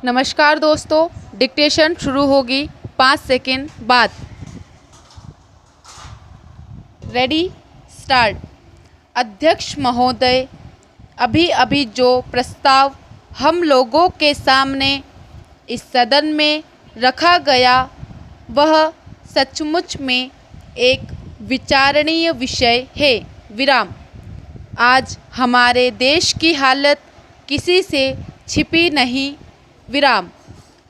नमस्कार दोस्तों, डिक्टेशन शुरू होगी 5 सेकंड बाद। Ready start. अध्यक्ष महोदय, अभी अभी जो प्रस्ताव हम लोगों के सामने इस सदन में रखा गया वह सचमुच में एक विचारणीय विषय है। विराम। आज हमारे देश की हालत किसी से छिपी नहीं। विराम।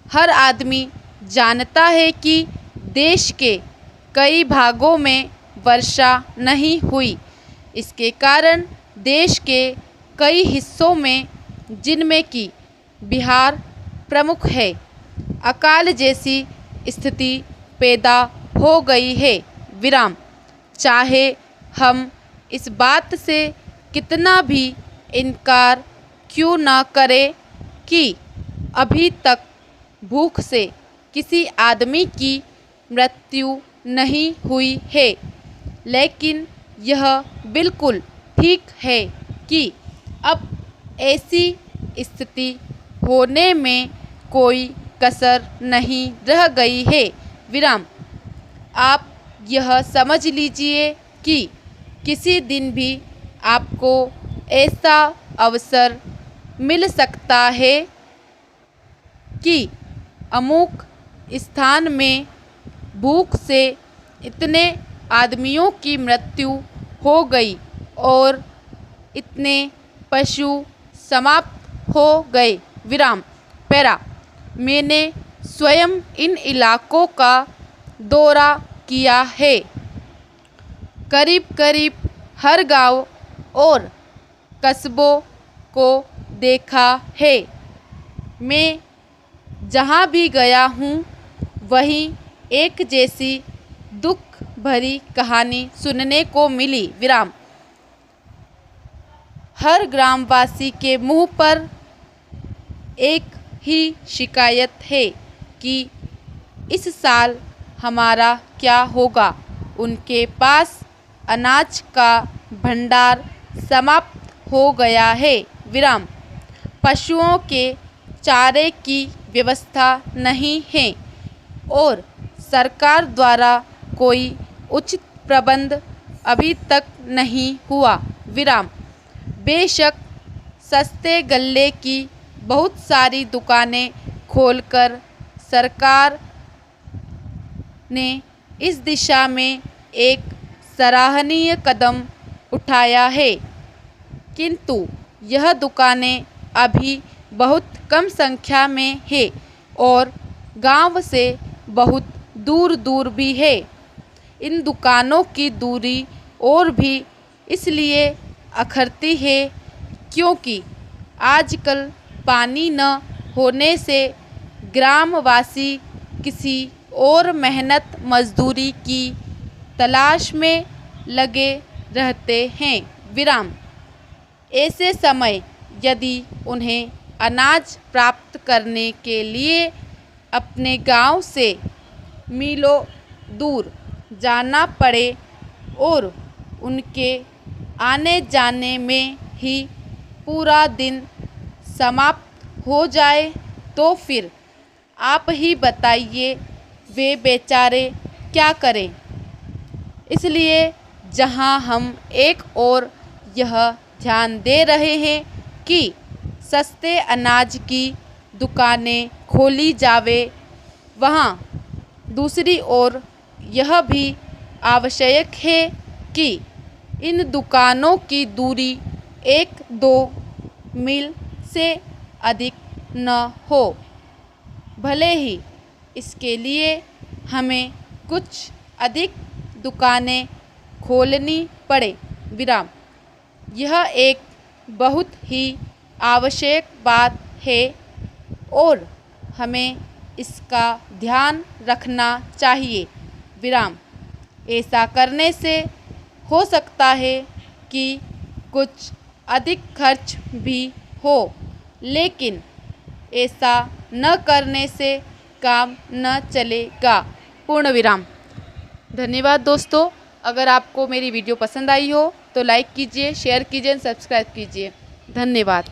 हर आदमी जानता है कि देश के कई भागों में वर्षा नहीं हुई। इसके कारण देश के कई हिस्सों में, जिनमें कि बिहार प्रमुख है, अकाल जैसी स्थिति पैदा हो गई है। विराम। चाहे हम इस बात से कितना भी इनकार क्यों न करें कि अभी तक भूख से किसी आदमी की मृत्यु नहीं हुई है, लेकिन यह बिल्कुल ठीक है कि अब ऐसी स्थिति होने में कोई कसर नहीं रह गई है। विराम। आप यह समझ लीजिए कि किसी दिन भी आपको ऐसा अवसर मिल सकता है कि अमुक स्थान में भूख से इतने आदमियों की मृत्यु हो गई और इतने पशु समाप्त हो गए। विराम। पैरा। मैंने स्वयं इन इलाकों का दौरा किया है। करीब करीब हर गांव और कस्बों को देखा है। मैं जहाँ भी गया हूँ वहीं एक जैसी दुख भरी कहानी सुनने को मिली। विराम। हर ग्रामवासी के मुंह पर एक ही शिकायत है कि इस साल हमारा क्या होगा। उनके पास अनाज का भंडार समाप्त हो गया है। विराम। पशुओं के चारे की व्यवस्था नहीं है और सरकार द्वारा कोई उचित प्रबंध अभी तक नहीं हुआ। विराम। बेशक सस्ते गल्ले की बहुत सारी दुकानें खोलकर सरकार ने इस दिशा में एक सराहनीय कदम उठाया है, किंतु यह दुकानें अभी बहुत कम संख्या में है और गांव से बहुत दूर दूर भी है। इन दुकानों की दूरी और भी इसलिए अखरती है क्योंकि आजकल पानी न होने से ग्रामवासी किसी और मेहनत मजदूरी की तलाश में लगे रहते हैं। विराम। ऐसे समय यदि उन्हें अनाज प्राप्त करने के लिए अपने गांव से मीलों दूर जाना पड़े और उनके आने जाने में ही पूरा दिन समाप्त हो जाए तो फिर आप ही बताइए वे बेचारे क्या करें। इसलिए जहां हम एक और यह ध्यान दे रहे हैं कि सस्ते अनाज की दुकानें खोली जावे, वहाँ दूसरी ओर यह भी आवश्यक है कि इन दुकानों की दूरी 1-2 मील से अधिक न हो। भले ही इसके लिए हमें कुछ अधिक दुकानें खोलनी पड़े। विराम। यह एक बहुत ही आवश्यक बात है और हमें इसका ध्यान रखना चाहिए। विराम। ऐसा करने से हो सकता है कि कुछ अधिक खर्च भी हो, लेकिन ऐसा न करने से काम न चलेगा। पूर्ण विराम। धन्यवाद दोस्तों। अगर आपको मेरी वीडियो पसंद आई हो तो लाइक कीजिए, शेयर कीजिए, सब्सक्राइब कीजिए। धन्यवाद।